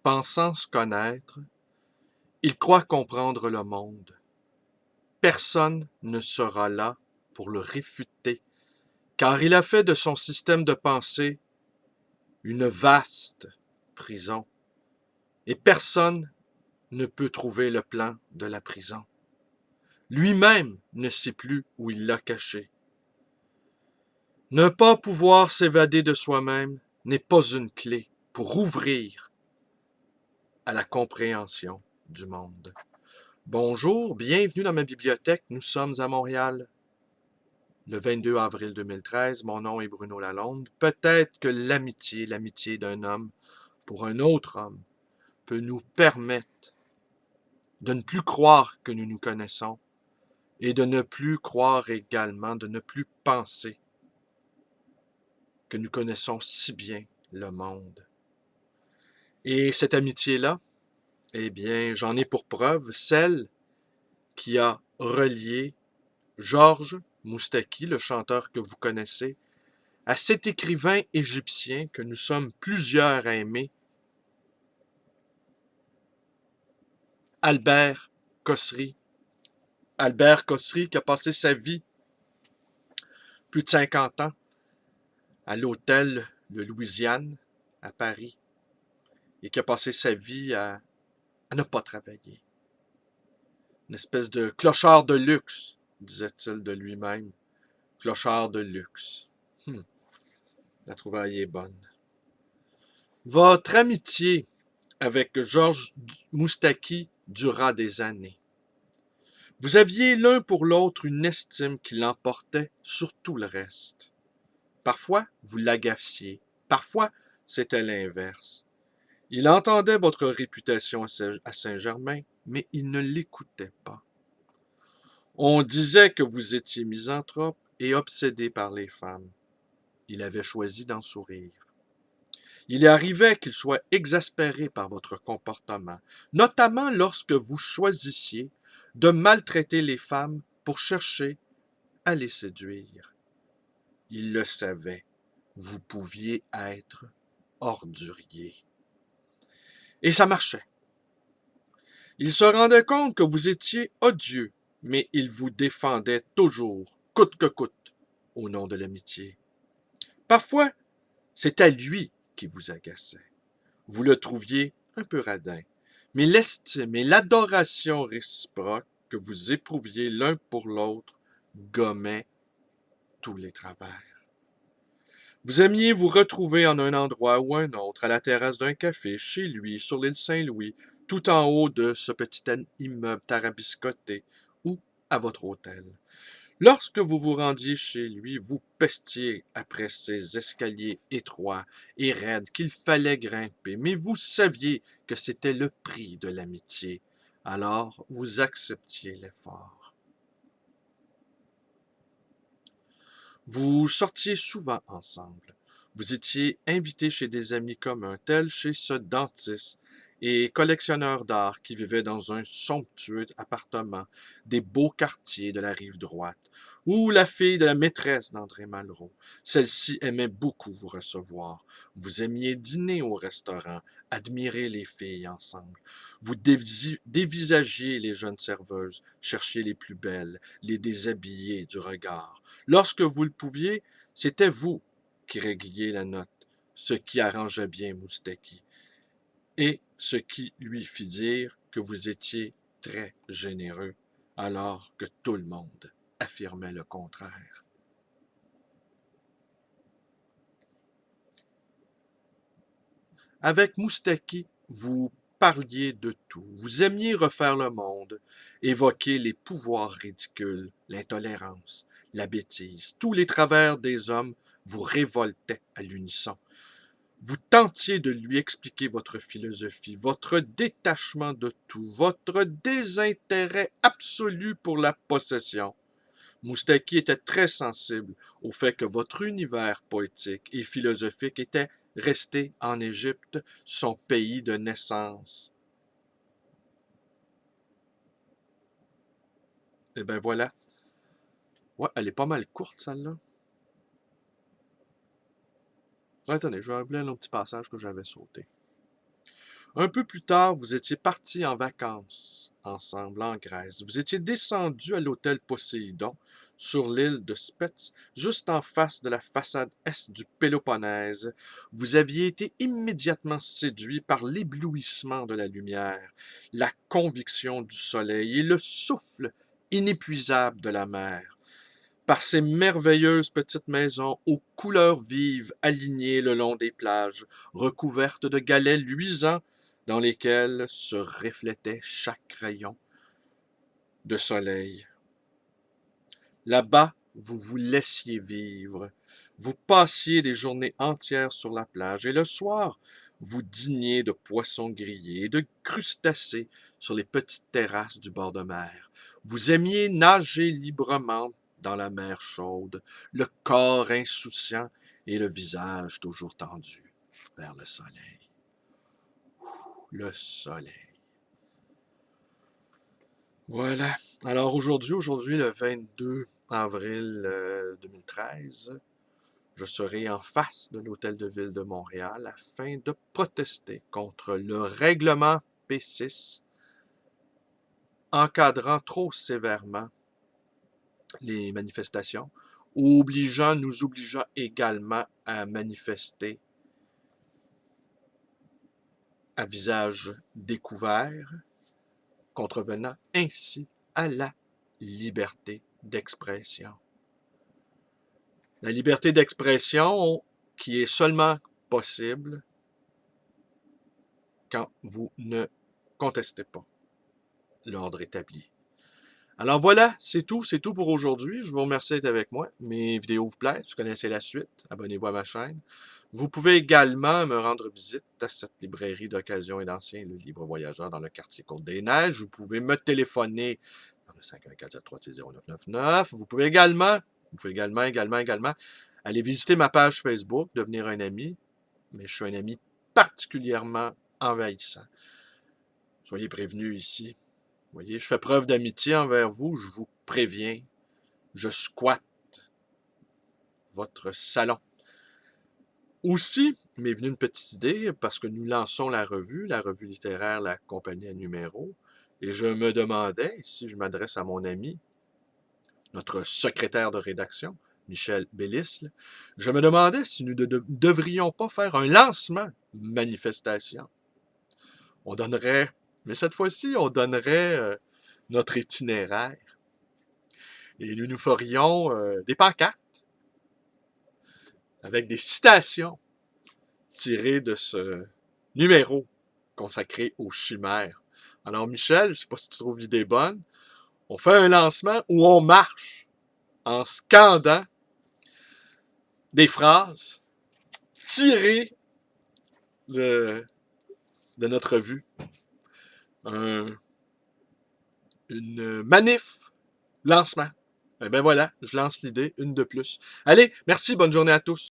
Pensant se connaître, il croit comprendre le monde. Personne ne sera là pour le réfuter, car il a fait de son système de pensée une vaste prison, et personne ne peut trouver le plan de la prison. Lui-même ne sait plus où il l'a caché. Ne pas pouvoir s'évader de soi-même n'est pas une clé pour ouvrir à la compréhension du monde. Bonjour, bienvenue dans ma bibliothèque. Nous sommes à Montréal, le 22 avril 2013. Mon nom est Bruno Lalonde. Peut-être que l'amitié d'un homme pour un autre homme, peut nous permettre de ne plus croire que nous nous connaissons et de ne plus croire également, de ne plus penser que nous connaissons si bien le monde. Et cette amitié-là, eh bien, j'en ai pour preuve celle qui a relié Georges Moustaki, le chanteur que vous connaissez, à cet écrivain égyptien que nous sommes plusieurs à aimer, Albert Kosri. Albert Kosri qui a passé sa vie, plus de 50 ans, à l'hôtel de Louisiane, à Paris, et qui a passé sa vie à ne pas travailler. Une espèce de clochard de luxe, disait-il de lui-même. Clochard de luxe. La trouvaille est bonne. Votre amitié avec Georges Moustaki dura des années. Vous aviez l'un pour l'autre une estime qui l'emportait sur tout le reste. Parfois, vous l'agaciez. Parfois, c'était l'inverse. Il entendait votre réputation à Saint-Germain, mais il ne l'écoutait pas. On disait que vous étiez misanthrope et obsédé par les femmes. Il avait choisi d'en sourire. Il arrivait qu'il soit exaspéré par votre comportement, notamment lorsque vous choisissiez de maltraiter les femmes pour chercher à les séduire. Il le savait, vous pouviez être ordurier. Et ça marchait. Il se rendait compte que vous étiez odieux, mais il vous défendait toujours, coûte que coûte, au nom de l'amitié. Parfois, c'était lui qui vous agaçait. Vous le trouviez un peu radin, mais l'estime et l'adoration réciproque que vous éprouviez l'un pour l'autre gommaient tous les travers. Vous aimiez vous retrouver en un endroit ou un autre, à la terrasse d'un café, chez lui, sur l'île Saint-Louis, tout en haut de ce petit immeuble tarabiscoté, ou à votre hôtel. Lorsque vous vous rendiez chez lui, vous pestiez après ces escaliers étroits et raides qu'il fallait grimper, mais vous saviez que c'était le prix de l'amitié. Alors vous acceptiez l'effort. Vous sortiez souvent ensemble. Vous étiez invité chez des amis communs, tels chez ce dentiste et collectionneur d'art qui vivait dans un somptueux appartement des beaux quartiers de la rive droite, ou la fille de la maîtresse d'André Malraux. Celle-ci aimait beaucoup vous recevoir. Vous aimiez dîner au restaurant, admirer les filles ensemble. Vous dévisagiez les jeunes serveuses, cherchiez les plus belles, les déshabiller du regard. Lorsque vous le pouviez, c'était vous qui régliez la note, ce qui arrangeait bien Moustaki, et ce qui lui fit dire que vous étiez très généreux, alors que tout le monde affirmait le contraire. Avec Moustaki, vous parliez de tout. Vous aimiez refaire le monde, évoquer les pouvoirs ridicules, l'intolérance, la bêtise, tous les travers des hommes vous révoltaient à l'unisson. Vous tentiez de lui expliquer votre philosophie, votre détachement de tout, votre désintérêt absolu pour la possession. Moustaki était très sensible au fait que votre univers poétique et philosophique était resté en Égypte, son pays de naissance. Et bien voilà. Ouais, elle est pas mal courte, celle-là. Attendez, je vais enlever un autre petit passage que j'avais sauté. Un peu plus tard, vous étiez partis en vacances ensemble en Grèce. Vous étiez descendus à l'hôtel Poséidon sur l'île de Spetz, juste en face de la façade est du Péloponnèse. Vous aviez été immédiatement séduit par l'éblouissement de la lumière, la conviction du soleil et le souffle inépuisable de la mer. Par ces merveilleuses petites maisons aux couleurs vives alignées le long des plages, recouvertes de galets luisants dans lesquels se reflétait chaque rayon de soleil. Là-bas, vous vous laissiez vivre. Vous passiez des journées entières sur la plage et le soir, vous dîniez de poissons grillés et de crustacés sur les petites terrasses du bord de mer. Vous aimiez nager librement dans la mer chaude, le corps insouciant et le visage toujours tendu vers le soleil. Le soleil. Voilà. Alors aujourd'hui, le 22 avril 2013, je serai en face de l'Hôtel de Ville de Montréal afin de protester contre le règlement P6 encadrant trop sévèrement les manifestations, nous obligeant également à manifester à visage découvert, contrevenant ainsi à la liberté d'expression. La liberté d'expression qui est seulement possible quand vous ne contestez pas l'ordre établi. Alors voilà, c'est tout pour aujourd'hui. Je vous remercie d'être avec moi. Mes vidéos vous plaisent, vous connaissez la suite. Abonnez-vous à ma chaîne. Vous pouvez également me rendre visite à cette librairie d'occasion et d'anciens, le Libre Voyageur dans le quartier Côte-des-Neiges. Vous pouvez me téléphoner dans le 514-736-0999. Vous pouvez également aller visiter ma page Facebook, devenir un ami. Mais je suis un ami particulièrement envahissant. Soyez prévenus ici. Vous voyez, je fais preuve d'amitié envers vous, je vous préviens. Je squatte votre salon. Aussi, il m'est venu une petite idée, parce que nous lançons la revue littéraire La Compagnie à numéro, et je me demandais, ici je m'adresse à mon ami, notre secrétaire de rédaction, Michel Bellisle, je me demandais si nous ne devrions pas faire un lancement manifestation. On donnerait, mais cette fois-ci, on donnerait notre itinéraire. Et nous ferions des pancartes avec des citations tirées de ce numéro consacré aux chimères. Alors Michel, je ne sais pas si tu trouves l'idée bonne, on fait un lancement où on marche en scandant des phrases tirées de notre revue. Une manif lancement. Eh bien voilà, je lance l'idée, une de plus. Allez, merci, bonne journée à tous.